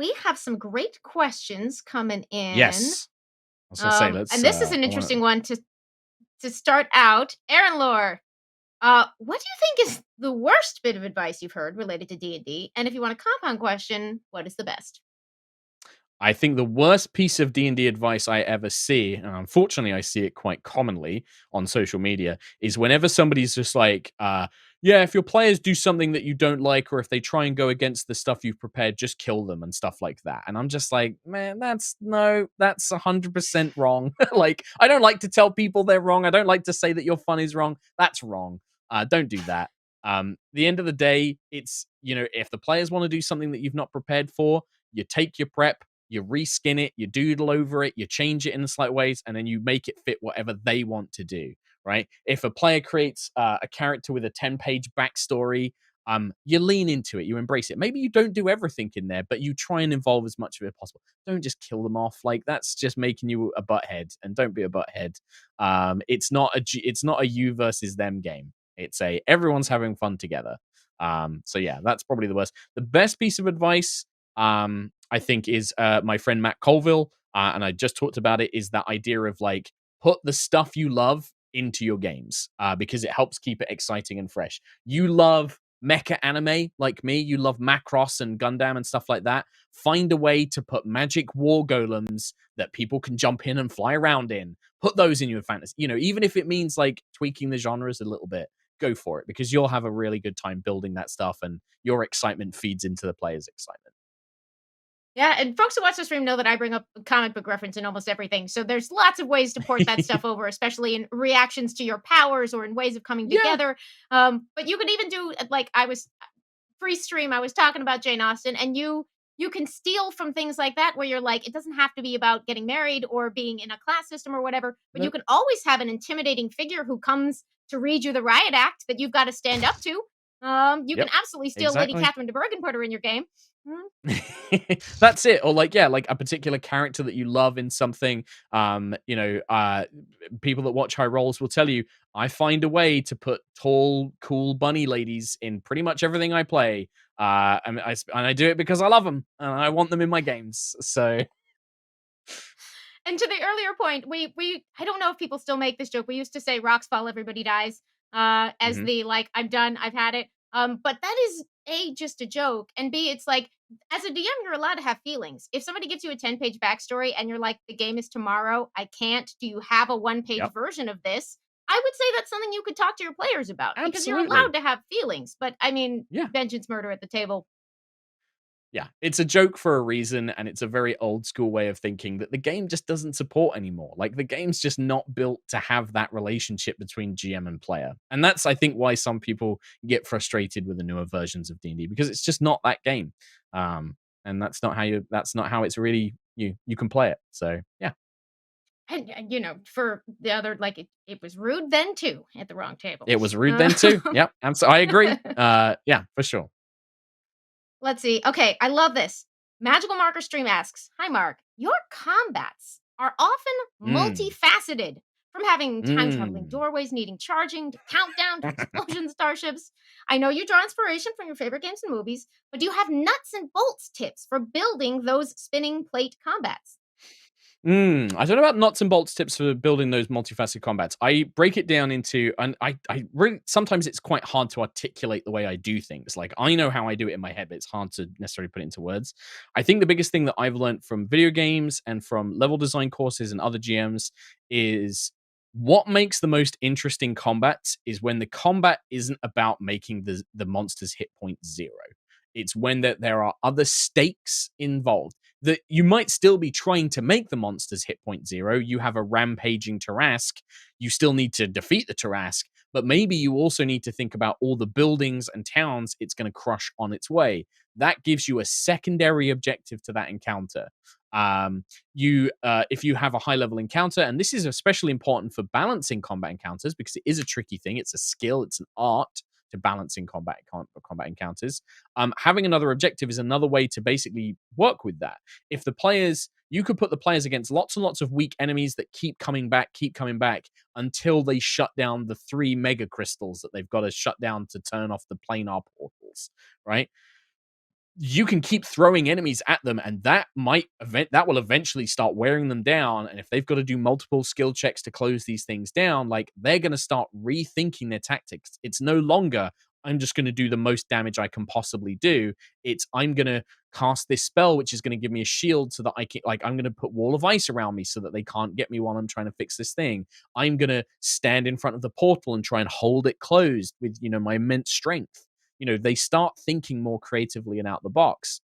we have some great questions coming in. Yes. I was gonna say, And let's this is an I wanna interesting one to start out. Aaron Lore, what do you think is the worst bit of advice you've heard related to D&D? And if you want a compound question, what is the best? I think the worst piece of D&D advice I ever see, and unfortunately I see it quite commonly on social media, is whenever somebody's just like, yeah, if your players do something that you don't like, or if they try and go against the stuff you've prepared, just kill them and stuff like that. And I'm just like, man, that's 100% wrong. Like, I don't like to tell people they're wrong. I don't like to say that your fun is wrong. That's wrong. Don't do that. The end of the day, it's, if the players want to do something that you've not prepared for, you take your prep, you reskin it, you doodle over it, you change it in slight ways, and then you make it fit whatever they want to do, right? If a player creates a character with a 10-page backstory, you lean into it, you embrace it. Maybe you don't do everything in there, but you try and involve as much of it as possible. Don't just kill them off. Like, that's just making you a butthead, and don't be a butthead. It's not a you versus them game. It's a everyone's having fun together. So yeah, that's probably the worst. The best piece of advice, I think, is my friend Matt Colville, and I just talked about it, is that idea of like, put the stuff you love into your games, because it helps keep it exciting and fresh. You love mecha anime like me, you love Macross and Gundam and stuff like that. Find a way to put magic war golems that people can jump in and fly around in. Put those in your fantasy. Even if it means like tweaking the genres a little bit, go for it, because you'll have a really good time building that stuff, and your excitement feeds into the players' excitement. Yeah, and folks who watch the stream know that I bring up a comic book reference in almost everything. So there's lots of ways to port that stuff over, especially in reactions to your powers or in ways of coming Yeah. together. But you could even do like I was pre-stream, I was talking about Jane Austen, and you can steal from things like that where you're like, it doesn't have to be about getting married or being in a class system or whatever, but you Nope. can always have an intimidating figure who comes to read you the riot act that you've got to stand up to. You can Yep. absolutely steal Lady Exactly. Catherine de Bourgh and put her in your game. Mm. That's it. Or like, yeah, like a particular character that you love in something. People that watch high rolls will tell you, I find a way to put tall, cool bunny ladies in pretty much everything I play. And I do it because I love them and I want them in my games. So And to the earlier point, we I don't know if people still make this joke. We used to say rocks fall, everybody dies, as mhm. the like, I'm done, I've had it. But that is A, just a joke, and B, it's like, as a DM, you're allowed to have feelings. If somebody gives you a 10-page backstory and you're like, the game is tomorrow, I can't, do you have a one-page Yep. version of this? I would say that's something you could talk to your players about because you're allowed Absolutely. to have feelings. But I mean, Yeah. vengeance murder at the table. Yeah, it's a joke for a reason, and it's a very old school way of thinking that the game just doesn't support anymore. Like, the game's just not built to have that relationship between GM and player. And that's, I think, why some people get frustrated with the newer versions of D&D, because it's just not that game. And that's not how it's really you can play it. So, yeah. And for the other, like it was rude then too at the wrong table. It was rude Uh, then too. Yep, I agree. Yeah, for sure. Let's see. Okay, I love this. Magical Marker Stream asks, "Hi Mark, your combats are often Mm. multifaceted, from having time traveling Mm. doorways needing charging to countdown to explosion starships. I know you draw inspiration from your favorite games and movies, but do you have nuts and bolts tips for building those spinning plate combats?" I don't know about nuts and bolts tips for building those multifaceted combats. I break it down into, and I really, sometimes it's quite hard to articulate the way I do things. Like, I know how I do it in my head, but it's hard to necessarily put it into words. I think the biggest thing that I've learned from video games and from level design courses and other GMs is what makes the most interesting combats is when the combat isn't about making the monster's hit point zero. It's when there are other stakes involved that you might still be trying to make the monster's hit point zero. You have a rampaging Tarrasque. You still need to defeat the Tarrasque, but maybe you also need to think about all the buildings and towns it's going to crush on its way. That gives you a secondary objective to that encounter. If you have a high level encounter, and this is especially important for balancing combat encounters because it is a tricky thing. It's a skill. It's an art to balancing combat encounters. Having another objective is another way to basically work with that. If the players, you could put the players against lots and lots of weak enemies that keep coming back until they shut down the 3 mega crystals that they've got to shut down to turn off the planar portals, right? you can keep throwing enemies at them, and that will eventually start wearing them down. And if they've got to do multiple skill checks to close these things down, like, they're going to start rethinking their tactics. It's no longer, I'm just going to do the most damage I can possibly do. It's, I'm going to cast this spell which is going to give me a shield so that I can, like, I'm going to put wall of ice around me so that they can't get me while I'm trying to fix this thing. I'm going to stand in front of the portal and try and hold it closed with, my immense strength. They start thinking more creatively and out the box.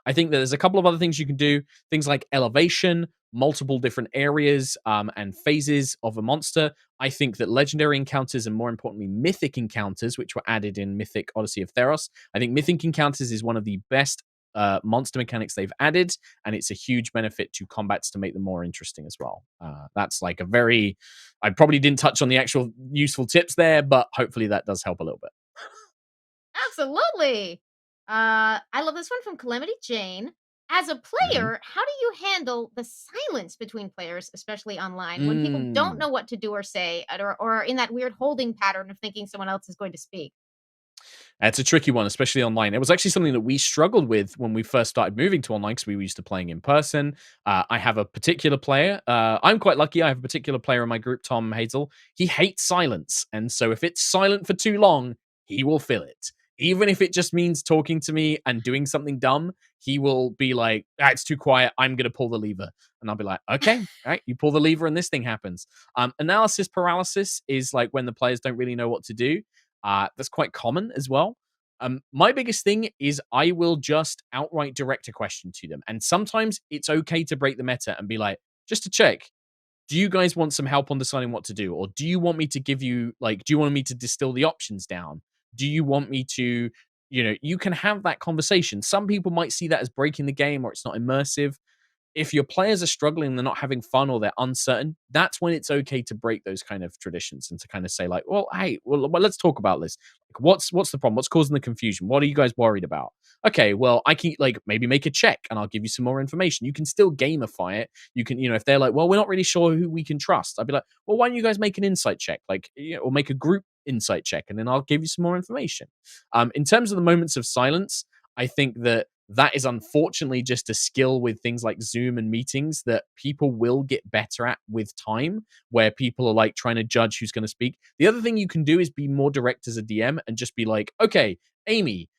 I think that there's a couple of other things you can do, things like elevation, multiple different areas and phases of a monster. I think that legendary encounters and, more importantly, mythic encounters, which were added in Mythic Odyssey of Theros, I think mythic encounters is one of the best monster mechanics they've added, and it's a huge benefit to combats to make them more interesting as well. That's like a very, I probably didn't touch on the actual useful tips there, but hopefully that does help a little bit. Absolutely. I love this one from Calamity Jane. As a Mhm. player, how do you handle the silence between players, especially online, when people don't Mm. know what to do or say, or are in that weird holding pattern of thinking someone else is going to speak? It's a tricky one, especially online. It was actually something that we struggled with when we first started moving to online because we were used to playing in person. I have a particular player. I'm quite lucky. I have a particular player in my group, Tom Hazel. He hates silence. And so if it's silent for too long, he will fill it. Even if it just means talking to me and doing something dumb, he will be like, it's too quiet. I'm going to pull the lever. And I'll be like, okay, all right, you pull the lever and this thing happens. Analysis paralysis is like when the players don't really know what to do. That's quite common as well. My biggest thing is I will just outright direct a question to them. And sometimes it's okay to break the meta and be like, just to check, do you guys want some help on deciding what to do? Or do you want me to give you, like, do you want me to distill the options down? Do you want me to, you can have that conversation. Some people might see that as breaking the game or it's not immersive. If your players are struggling, they're not having fun or they're uncertain, that's when it's okay to break those kind of traditions and to kind of say like, well, hey, well, let's talk about this. Like, what's the problem? What's causing the confusion? What are you guys worried about? Okay, well, I can, like, maybe make a check and I'll give you some more information. You can still gamify it. You can, if they're like, well, we're not really sure who we can trust, I'd be like, well, why don't you guys make an insight check, like, or make a group insight check, and then I'll give you some more information. In terms of the moments of silence, I think that is unfortunately just a skill with things like Zoom and meetings that people will get better at with time, where people are like trying to judge who's going to speak. The other thing you can do is be more direct as a DM and just be like, okay, Amy,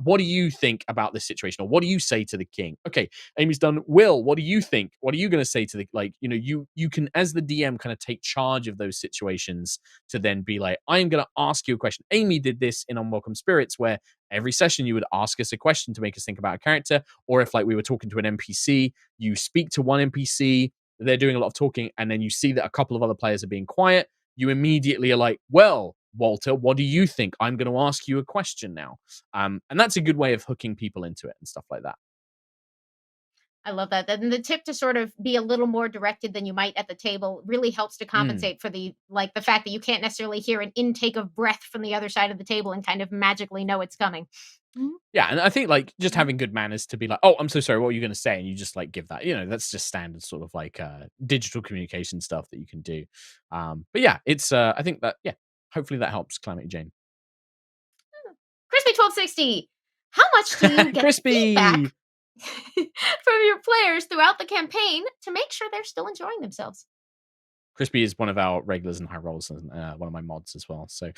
what do you think about this situation? Or what do you say to the king? Okay, Amy's done. Will, what do you think? What are you going to say to the, like, you can, as the DM, kind of take charge of those situations to then be like, I'm going to ask you a question. Amy did this in Unwelcome Spirits, where every session you would ask us a question to make us think about a character. Or if, like, we were talking to an NPC, you speak to one NPC, they're doing a lot of talking, and then you see that a couple of other players are being quiet. You immediately are like, well, Walter, what do you think? I'm going to ask you a question now. And that's a good way of hooking people into it and stuff like that. I love that. And the tip to sort of be a little more directed than you might at the table really helps to Mm. compensate for the fact that you can't necessarily hear an intake of breath from the other side of the table and kind of magically know it's coming. Mhm, Yeah, and I think, like, just mhm. having good manners to be like, "Oh, I'm so sorry, what were you gonna say?" And you just, like, give that, that's just standard sort of, like, digital communication stuff that you can do. But yeah, it's, I think that, yeah, hopefully that helps, Calamity Jane. Crispy 1260. How much do you get Crispy! feedback from your players throughout the campaign to make sure they're still enjoying themselves? Crispy is one of our regulars in high rolls and one of my mods as well. So,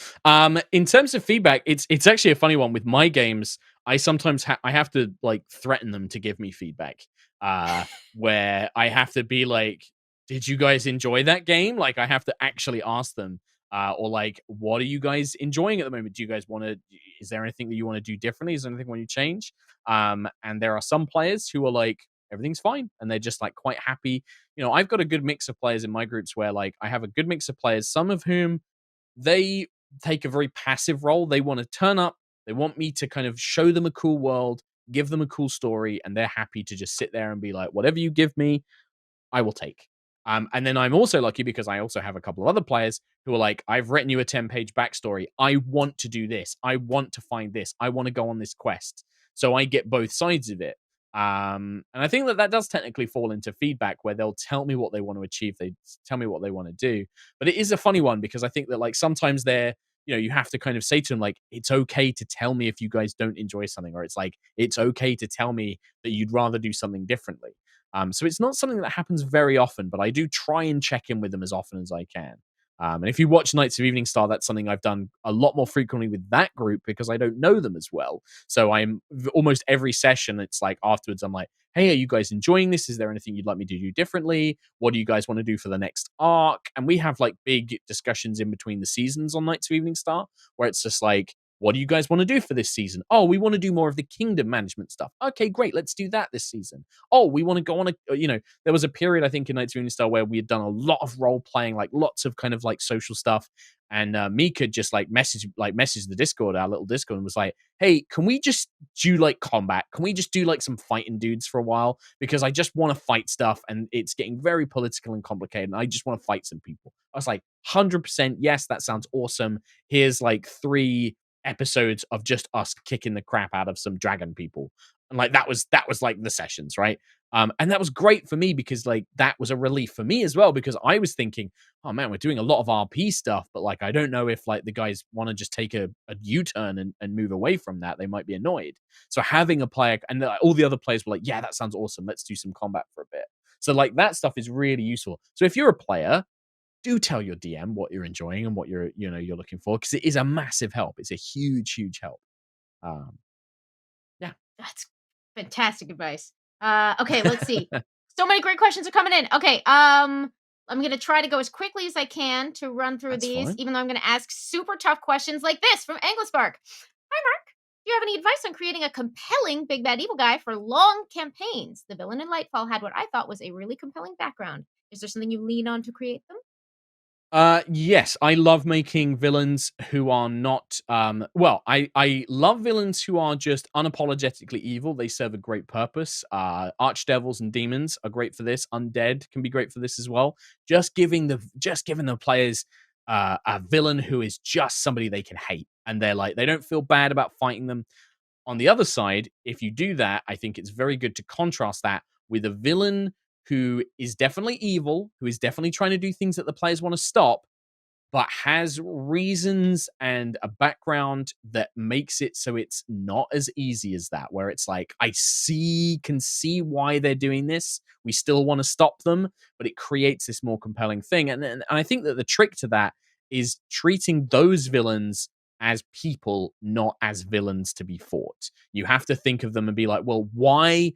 in terms of feedback, it's actually a funny one with my games. I sometimes I have to, like, threaten them to give me feedback, uh, where I have to be like, "Did you guys enjoy that game?" Like, I have to actually ask them, or like, "What are you guys enjoying at the moment? Do you guys want to? Is there anything that you want to do differently? Is there anything when you change?" And there are some players who are like, "Everything's fine," and they're just like quite happy. I've got a good mix of players in my groups where, like, I have a good mix of players, some of whom they take a very passive role. They want to turn up, they want me to kind of show them a cool world, give them a cool story, and they're happy to just sit there and be like, whatever you give me, I will take. And then I'm also lucky because I also have a couple of other players who are like, I've written you a 10-page backstory. I want to do this. I want to find this. I want to go on this quest. So I get both sides of it. And I think that does technically fall into feedback where they'll tell me what they want to achieve. They tell me what they want to do. But it is a funny one because I think that, like, sometimes they're, you have to kind of say to them, like, it's okay to tell me if you guys don't enjoy something, or it's like, it's okay to tell me that you'd rather do something differently. So it's not something that happens very often, but I do try and check in with them as often as I can. And if you watch Nights of Eveningstar, that's something I've done a lot more frequently with that group because I don't know them as well. So I'm almost every session, it's like afterwards, I'm like, hey, are you guys enjoying this? Is there anything you'd like me to do differently? What do you guys want to do for the next arc? And we have like big discussions in between the seasons on Nights of Eveningstar where it's just like, what do you guys want to do for this season? Oh, we want to do more of the kingdom management stuff. Okay, great. Let's do that this season. Oh, we want to go on there was a period, I think, in Nights of Eveningstar where we had done a lot of role playing, like lots of kind of like social stuff. And Mika just message the Discord, our little Discord, and was like, "Hey, can we just do like combat? Can we just do like some fighting dudes for a while? Because I just want to fight stuff, and it's getting very political and complicated, and I just want to fight some people." I was like, "100%, yes, that sounds awesome. Here's like 3 episodes of just us kicking the crap out of some dragon people." And like that was like the sessions, right? And that was great for me because like that was a relief for me as well because I was thinking, oh man, we're doing a lot of RP stuff, but like I don't know if like the guys want to just take a U-turn and move away from that. They might be annoyed. So having a player and all the other players were like, yeah, that sounds awesome. Let's do some combat for a bit. So like that stuff is really useful. So if you're a player, do tell your DM what you're enjoying and what you're looking for because it is a massive help. It's a huge, huge help. Um, yeah. That's fantastic advice. Okay, let's see. So many great questions are coming in. Okay, I'm gonna try to go as quickly as I can to run through That's these, fine. even though I'm gonna ask super tough questions like this from Anglispark. Hi, Mark. Do you have any advice on creating a compelling big bad evil guy for long campaigns? The villain in Lightfall had what I thought was a really compelling background. Is there something you lean on to create them? Yes, I love making villains who are not I love villains who are just unapologetically evil. They serve a great purpose. Archdevils and demons are great for this. Undead can be great for this as well. Just giving the players a villain who is just somebody they can hate and they don't feel bad about fighting them. On the other side, if you do that, I think it's very good to contrast that with a villain who is definitely evil, who is definitely trying to do things that the players want to stop, but has reasons and a background that makes it so it's not as easy as that, where it's like, can see why they're doing this. We still want to stop them, but it creates this more compelling thing. And I think that the trick to that is treating those villains as people, not as villains to be fought. You have to think of them and be like, well, why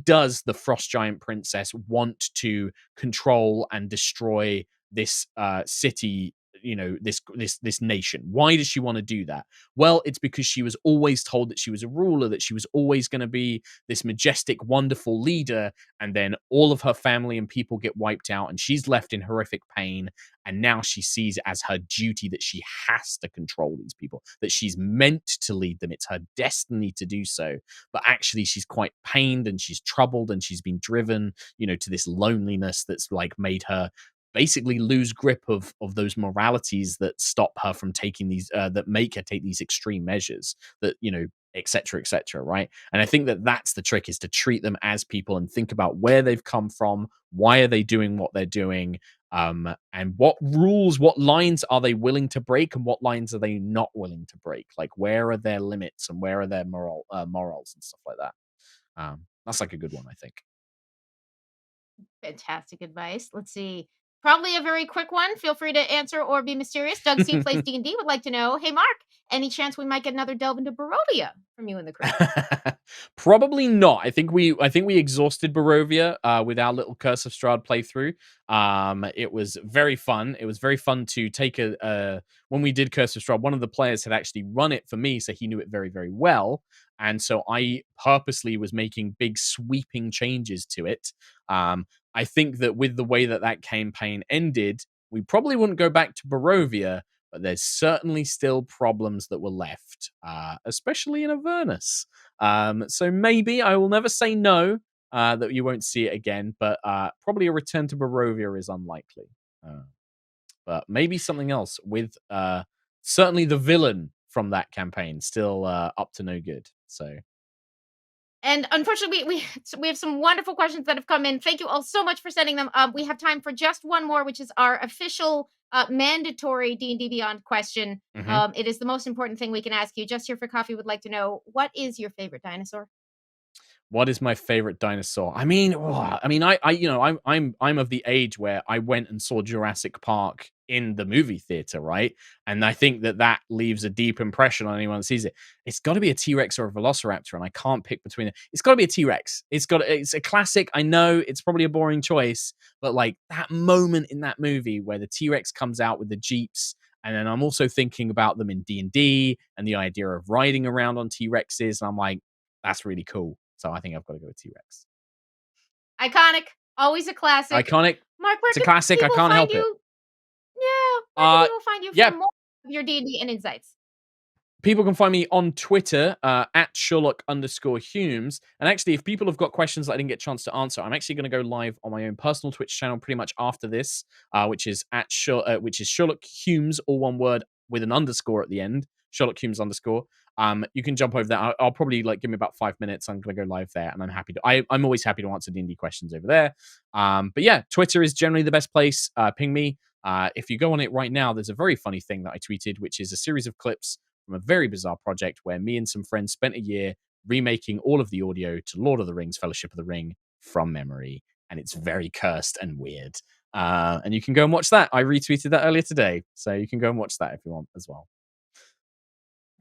does the frost giant princess want to control and destroy this city, this nation? Why does she want to do that? Well, it's because she was always told that she was a ruler, that she was always going to be this majestic, wonderful leader, and then all of her family and people get wiped out and she's left in horrific pain, and now she sees it as her duty that she has to control these people, that she's meant to lead them, it's her destiny to do so. But actually she's quite pained and she's troubled and she's been driven, to this loneliness that's like made her basically lose grip of those moralities that stop her from taking these that make her take these extreme measures, that etc etc, right? And I think that that's the trick, is to treat them as people and think about where they've come from, why are they doing what they're doing, and what lines are they willing to break and what lines are they not willing to break, like where are their limits and where are their morals and stuff like that. That's like a good one, I think. Fantastic advice. Let's see. Probably a very quick one. Feel free to answer or be mysterious. Doug C plays D&D would like to know, hey Mark, any chance we might get another delve into Barovia from you and the crew? Probably not. I think we exhausted Barovia with our little Curse of Strahd playthrough. It was very fun. It was very fun to take when we did Curse of Strahd, one of the players had actually run it for me, so he knew it very, very well. And so I purposely was making big sweeping changes to it. I think that with the way that that campaign ended, we probably wouldn't go back to Barovia, but there's certainly still problems that were left, especially in Avernus. So maybe I will never say no, that you won't see it again, but probably a return to Barovia is unlikely. Uh, but maybe something else with certainly the villain from that campaign still up to no good. So And unfortunately, we have some wonderful questions that have come in. Thank you all so much for sending them. We have time for just one more, which is our official mandatory D&D Beyond question. Mhm. It is the most important thing we can ask you. Just here for coffee would like to know, what is your favorite dinosaur? What is my favorite dinosaur? I'm of the age where I went and saw Jurassic Park in the movie theater, right? And I think that leaves a deep impression on anyone that sees it. It's got to be a T-Rex or a Velociraptor, and I can't pick between it. It's got to be a T-Rex. It's a classic. I know it's probably a boring choice, but like that moment in that movie where the T-Rex comes out with the Jeeps, and then I'm also thinking about them in D&D and the idea of riding around on T-Rexes, and I'm like, that's really cool. So I think I've got to go with T-Rex. Iconic, always a classic. Iconic. Mark, where It's a can classic. I people can't find help it. you? Yeah, where can Uh, people find you for yeah, more of your D&D and insights? people can find me on Twitter at Sherlock_Hulmes. And actually, if people have got questions that I didn't get a chance to answer, I'm actually going to go live on my own personal Twitch channel pretty much after this, which is Sherlock Hulmes, all one word with an underscore at the end. Sherlock Hulmes underscore. You can jump over there. I'll probably like give me about 5 minutes. I'm going to go live there, and I'm happy to. I'm always happy to answer D&D questions over there. But yeah, Twitter is generally the best place. Ping me. If you go on it right now, there's a very funny thing that I tweeted, which is a series of clips from a very bizarre project where me and some friends spent a year remaking all of the audio to Lord of the Rings, Fellowship of the Ring from memory. And it's very cursed and weird. And you can go and watch that. I retweeted that earlier today. So you can go and watch that if you want as well.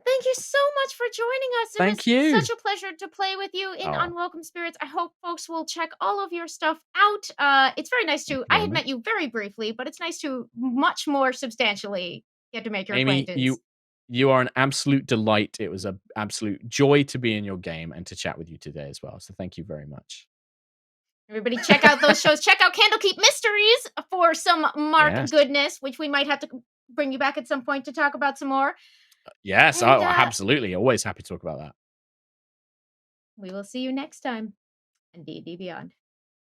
Thank you so much for joining us. It Thank was you. such a pleasure to play with you in Oh, Unwelcome Spirits. I hope folks will check all of your stuff out. It's very nice thank to, you I very had met much. you very briefly, but it's nice to much more substantially get to make your Amy, acquaintance. you are an absolute delight. It was an absolute joy to be in your game and to chat with you today as well. So thank you very much. Everybody check out those shows. Check out Candlekeep Mysteries for some Mark Yes. goodness, which we might have to bring you back at some point to talk about some more. Yes. And Oh, absolutely. Always happy to talk about that. we will see you next time on D&D Beyond.